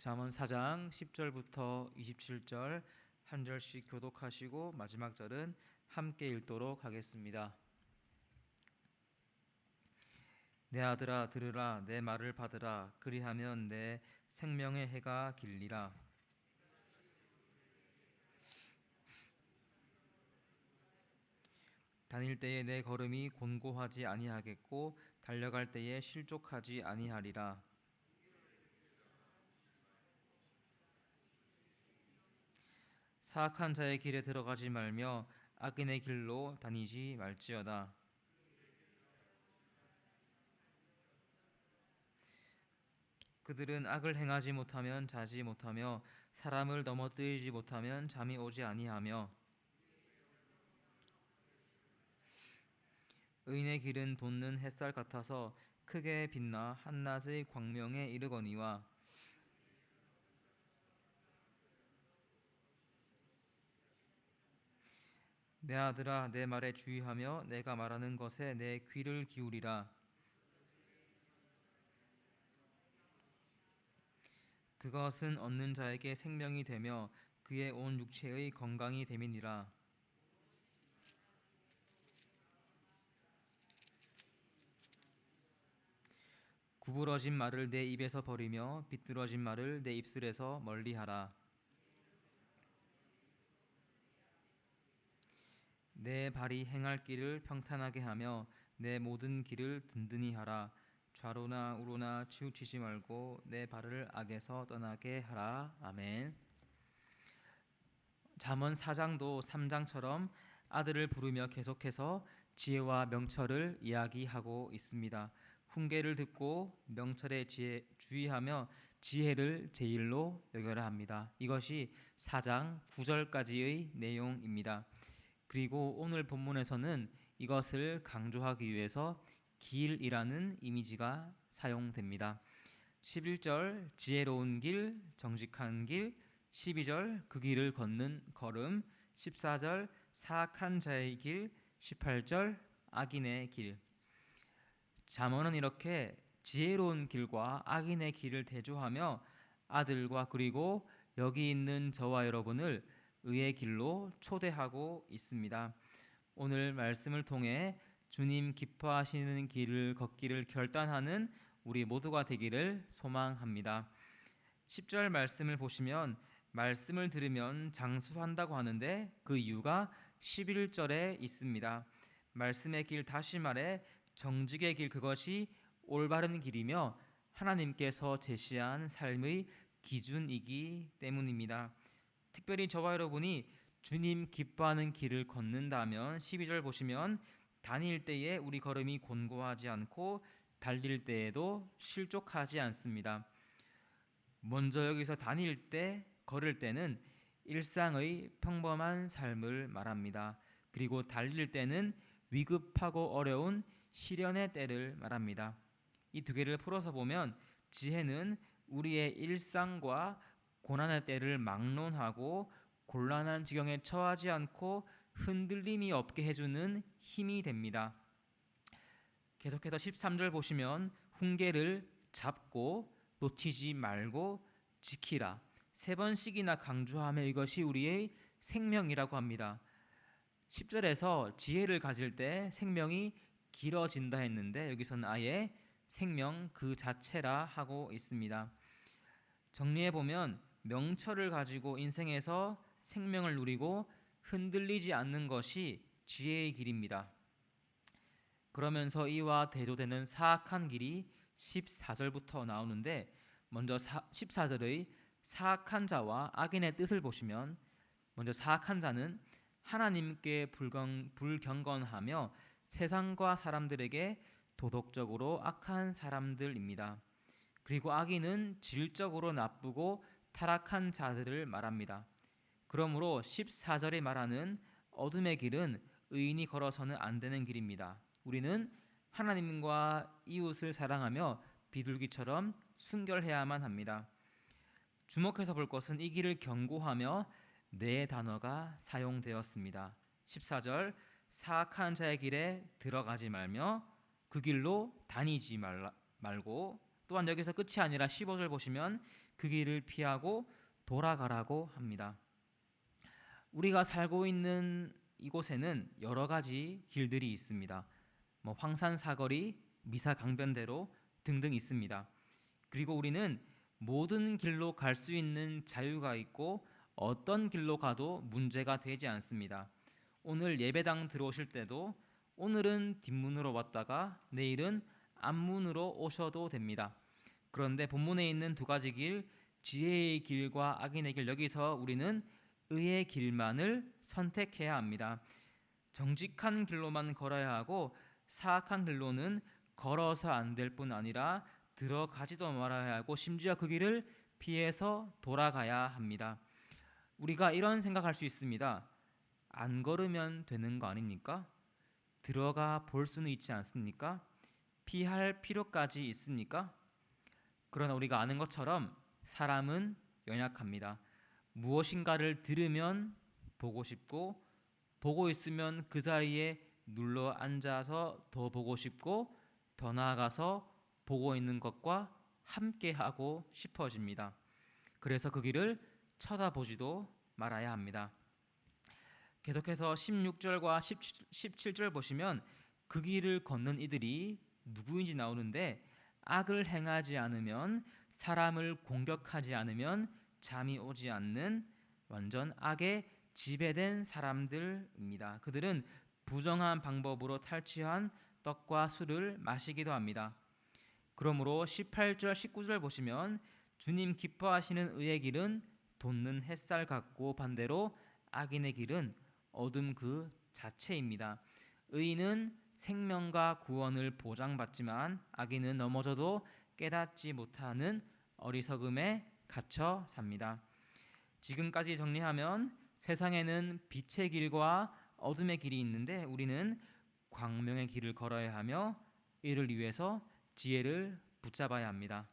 잠언 4장 10절부터 27절 한 절씩 교독하시고 마지막 절은 함께 읽도록 하겠습니다. 내 아들아 들으라, 내 말을 받으라. 그리하면 내 생명의 해가 길리라. 다닐 때에 내 걸음이 곤고하지 아니하겠고 달려갈 때에 실족하지 아니하리라. 사악한 자의 길에 들어가지 말며 악인의 길로 다니지 말지어다. 그들은 악을 행하지 못하면 자지 못하며 사람을 넘어뜨리지 못하면 잠이 오지 아니하며 의인의 길은 돋는 햇살 같아서 크게 빛나 한낮의 광명에 이르거니와 내 아들아 내 말에 주의하며 내가 말하는 것에 내 귀를 기울이라. 그것은 얻는 자에게 생명이 되며 그의 온 육체의 건강이 됨이니라. 구부러진 말을 내 입에서 버리며 비뚤어진 말을 내 입술에서 멀리하라. 내 발이 행할 길을 평탄하게 하며 내 모든 길을 든든히 하라. 좌로나 우로나 치우치지 말고 내 발을 악에서 떠나게 하라. 아멘. 잠언 4장도 3장처럼 아들을 부르며 계속해서 지혜와 명철을 이야기하고 있습니다. 훈계를 듣고 명철에 주의하며 지혜를 제일로 여겨라 합니다. 이것이 4장 9절까지의 내용입니다. 그리고 오늘 본문에서는 이것을 강조하기 위해서 길이라는 이미지가 사용됩니다. 11절 지혜로운 길, 정직한 길, 12절 그 길을 걷는 걸음, 14절 사악한 자의 길, 18절 악인의 길. 잠언은 이렇게 지혜로운 길과 악인의 길을 대조하며 아들과 그리고 여기 있는 저와 여러분을 의의 길로 초대하고 있습니다. 오늘 말씀을 통해 주님 기뻐하시는 길을 걷기를 결단하는 우리 모두가 되기를 소망합니다. 10절 말씀을 보시면 말씀을 들으면 장수한다고 하는데 그 이유가 11절에 있습니다. 말씀의 길, 다시 말해 정직의 길, 그것이 올바른 길이며 하나님께서 제시한 삶의 기준이기 때문입니다. 특별히 저와 여러분이 주님 기뻐하는 길을 걷는다면 12절 보시면 다닐 때에 우리 걸음이 곤고하지 않고 달릴 때에도 실족하지 않습니다. 먼저 여기서 다닐 때, 걸을 때는 일상의 평범한 삶을 말합니다. 그리고 달릴 때는 위급하고 어려운 시련의 때를 말합니다. 이 두 개를 풀어서 보면 지혜는 우리의 일상과 고난의 때를 막론하고 곤란한 지경에 처하지 않고 흔들림이 없게 해주는 힘이 됩니다. 계속해서 13절 보시면 훈계를 잡고 놓치지 말고 지키라. 3번씩이나 강조하며 이것이 우리의 생명이라고 합니다. 10절에서 지혜를 가질 때 생명이 길어진다 했는데 여기서는 아예 생명 그 자체라 하고 있습니다. 정리해보면 명철을 가지고 인생에서 생명을 누리고 흔들리지 않는 것이 지혜의 길입니다. 그러면서 이와 대조되는 사악한 길이 14절부터 나오는데 먼저 14절의 사악한 자와 악인의 뜻을 보시면 먼저 사악한 자는 하나님께 불경건하며 세상과 사람들에게 도덕적으로 악한 사람들입니다. 그리고 악인은 질적으로 나쁘고 타락한 자들을 말합니다. 그러므로 14절에 말하는 어둠의 길은 의인이 걸어서는 안 되는 길입니다. 우리는 하나님과 이웃을 사랑하며 비둘기처럼 순결해야만 합니다. 주목해서 볼 것은 이 길을 경고하며 네 단어가 사용되었습니다. 14절 사악한 자의 길에 들어가지 말며 그 길로 다니지 말고 또 또한 여기서 끝이 아니라 15절 보시면 그 길을 피하고 돌아가라고 합니다. 우리가 살고 있는 이곳에는 여러 가지 길들이 있습니다. 황산 사거리, 미사 강변대로 등등 있습니다. 그리고 우리는 모든 길로 갈 수 있는 자유가 있고 어떤 길로 가도 문제가 되지 않습니다. 오늘 예배당 들어오실 때도 오늘은 뒷문으로 왔다가 내일은 앞문으로 오셔도 됩니다. 그런데 본문에 있는 두 가지 길, 지혜의 길과 악인의 길, 여기서 우리는 의의 길만을 선택해야 합니다. 정직한 길로만 걸어야 하고 사악한 길로는 걸어서 안 될 뿐 아니라 들어가지도 말아야 하고 심지어 그 길을 피해서 돌아가야 합니다. 우리가 이런 생각할 수 있습니다. 안 걸으면 되는 거 아닙니까? 들어가 볼 수는 있지 않습니까? 피할 필요까지 있습니까? 그러나 우리가 아는 것처럼 사람은 연약합니다. 무엇인가를 들으면 보고 싶고 보고 있으면 그 자리에 눌러 앉아서 더 보고 싶고 더 나아가서 보고 있는 것과 함께 하고 싶어집니다. 그래서 그 길을 쳐다보지도 말아야 합니다. 계속해서 16절과 17절 보시면 그 길을 걷는 이들이 누구인지 나오는데 악을 행하지 않으면 사람을 공격하지 않으면 잠이 오지 않는 완전 악에 지배된 사람들입니다. 그들은 부정한 방법으로 탈취한 떡과 술을 마시기도 합니다. 그러므로 18절 19절 보시면 주님 기뻐하시는 의의 길은 돋는 햇살 같고 반대로 악인의 길은 어둠 그 자체입니다. 의인은 생명과 구원을 보장받지만 악인은 넘어져도 깨닫지 못하는 어리석음에 갇혀 삽니다. 지금까지 정리하면 세상에는 빛의 길과 어둠의 길이 있는데 우리는 광명의 길을 걸어야 하며 이를 위해서 지혜를 붙잡아야 합니다.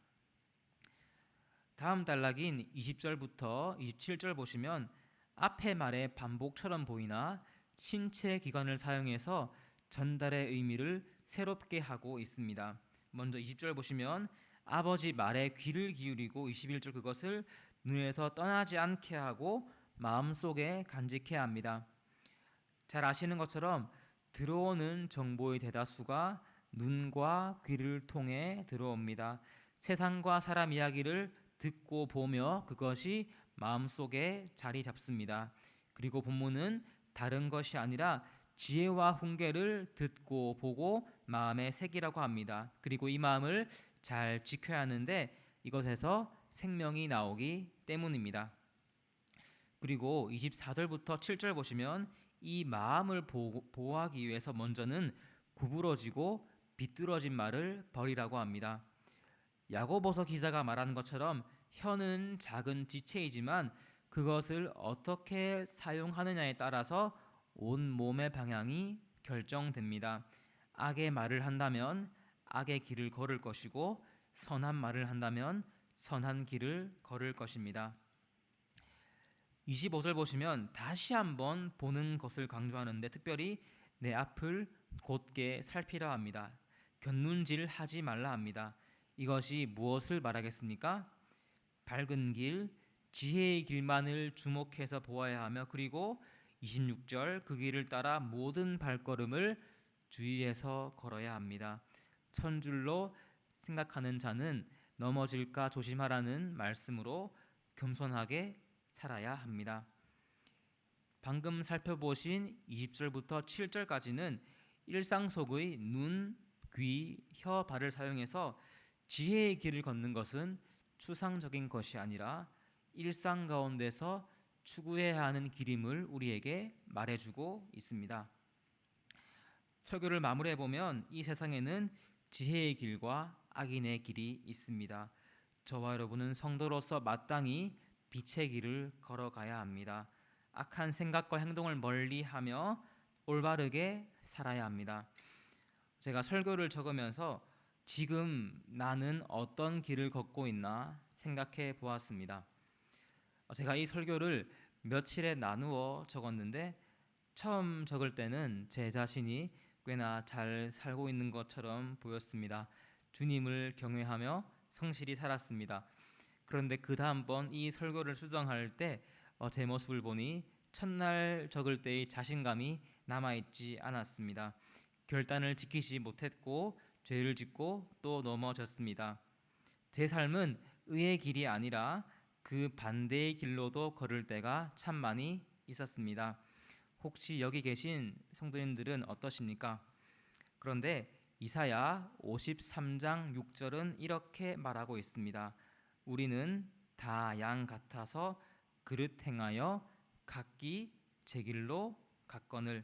다음 단락인 20절부터 27절 보시면 앞의 말의 반복처럼 보이나 신체 기관을 사용해서 전달의 의미를 새롭게 하고 있습니다. 먼저 20절 보시면 아버지 말에 귀를 기울이고 21절 그것을 눈에서 떠나지 않게 하고 마음속에 간직해야 합니다. 잘 아시는 것처럼 들어오는 정보의 대다수가 눈과 귀를 통해 들어옵니다. 세상과 사람 이야기를 듣고 보며 그것이 마음속에 자리 잡습니다. 그리고 본문은 다른 것이 아니라 지혜와 훈계를 듣고 보고 마음에 새기라고 합니다. 그리고 이 마음을 잘 지켜야 하는데 이것에서 생명이 나오기 때문입니다. 그리고 24절부터 7절 보시면 이 마음을 보호하기 위해서 먼저는 구부러지고 비뚤어진 말을 버리라고 합니다. 야고보서 기자가 말하는 것처럼 혀는 작은 지체이지만 그것을 어떻게 사용하느냐에 따라서 온 몸의 방향이 결정됩니다. 악의 말을 한다면 악의 길을 걸을 것이고 선한 말을 한다면 선한 길을 걸을 것입니다. 25절 보시면 다시 한번 보는 것을 강조하는데 특별히 내 앞을 곧게 살피라 합니다. 곁눈질 하지 말라 합니다. 이것이 무엇을 말하겠습니까? 밝은 길, 지혜의 길만을 주목해서 보아야 하며 그리고 26절 그 길을 따라 모든 발걸음을 주의해서 걸어야 합니다. 천줄로 생각하는 자는 넘어질까 조심하라는 말씀으로 겸손하게 살아야 합니다. 방금 살펴보신 20절부터 7절까지는 일상 속의 눈, 귀, 혀, 발을 사용해서 지혜의 길을 걷는 것은 추상적인 것이 아니라 일상 가운데서 추구해야 하는 길임을 우리에게 말해주고 있습니다. 설교를 마무리해보면 이 세상에는 지혜의 길과 악인의 길이 있습니다. 저와 여러분은 성도로서 마땅히 빛의 길을 걸어가야 합니다. 악한 생각과 행동을 멀리하며 올바르게 살아야 합니다. 제가 설교를 적으면서 지금 나는 어떤 길을 걷고 있나 생각해 보았습니다. 제가 이 설교를 며칠에 나누어 적었는데 처음 적을 때는 제 자신이 꽤나 잘 살고 있는 것처럼 보였습니다. 주님을 경외하며 성실히 살았습니다. 그런데 그 다음번 이 설교를 수정할 때 제 모습을 보니 첫날 적을 때의 자신감이 남아있지 않았습니다. 결단을 지키지 못했고 죄를 짓고 또 넘어졌습니다. 제 삶은 의의 길이 아니라 그 반대의 길로도 걸을 때가 참 많이 있었습니다. 혹시 여기 계신 성도님들은 어떠십니까? 그런데 이사야 53장 6절은 이렇게 말하고 있습니다. 우리는 다 양 같아서 그릇 행하여 각기 제 길로 갔거늘.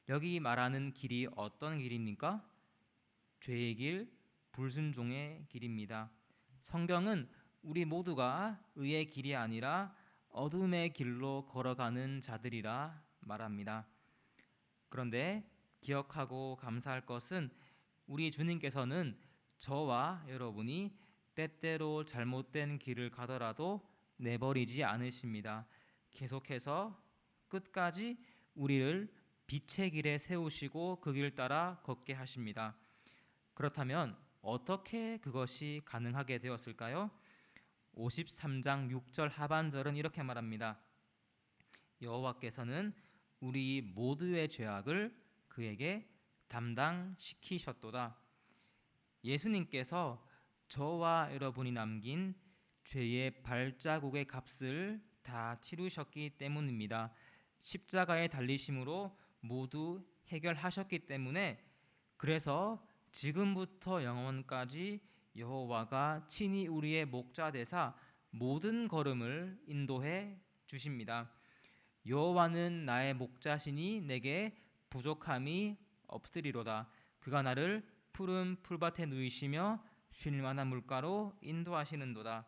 여기 말하는 길이 어떤 길입니까? 죄의 길, 불순종의 길입니다. 성경은 우리 모두가 의의 길이 아니라 어둠의 길로 걸어가는 자들이라 말합니다. 그런데 기억하고 감사할 것은 우리 주님께서는 저와 여러분이 때때로 잘못된 길을 가더라도 내버리지 않으십니다. 계속해서 끝까지 우리를 빛의 길에 세우시고 그 길 따라 걷게 하십니다. 그렇다면 어떻게 그것이 가능하게 되었을까요? 53장 6절 하반절은 이렇게 말합니다. 여호와께서는 우리 모두의 죄악을 그에게 담당시키셨도다. 예수님께서 저와 여러분이 남긴 죄의 발자국의 값을 다 치르셨기 때문입니다. 십자가에 달리심으로 모두 해결하셨기 때문에, 그래서 지금부터 영원까지 여호와가 친히 우리의 목자 되사 모든 걸음을 인도해 주십니다. 여호와는 나의 목자시니 내게 부족함이 없으리로다. 그가 나를 푸른 풀밭에 누이시며 쉴 만한 물가로 인도하시는도다.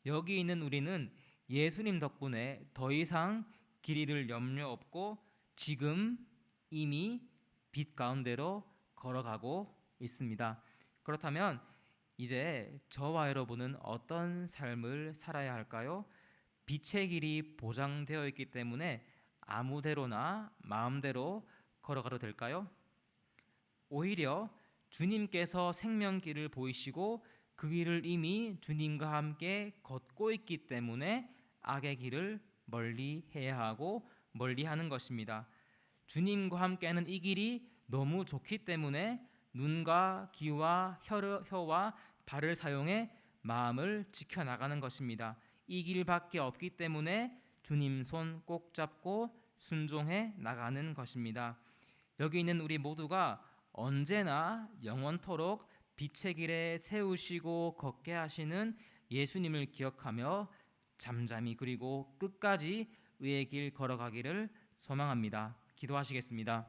여기 있는 우리는 예수님 덕분에 더 이상 길 잃을 염려 없고 지금 이미 빛 가운데로 걸어가고 있습니다. 그렇다면 이제 저와 여러분은 어떤 삶을 살아야 할까요? 빛의 길이 보장되어 있기 때문에 아무데로나 마음대로 걸어가도 될까요? 오히려 주님께서 생명길을 보이시고 그 길을 이미 주님과 함께 걷고 있기 때문에 악의 길을 멀리 해야 하고 멀리 하는 것입니다. 주님과 함께하는 이 길이 너무 좋기 때문에 눈과 귀와 혀와 발을 사용해 마음을 지켜나가는 것입니다. 이 길밖에 없기 때문에 주님 손 꼭 잡고 순종해 나가는 것입니다. 여기 있는 우리 모두가 언제나 영원토록 빛의 길에 세우시고 걷게 하시는 예수님을 기억하며 잠잠히 그리고 끝까지 의의 길 걸어가기를 소망합니다. 기도하시겠습니다.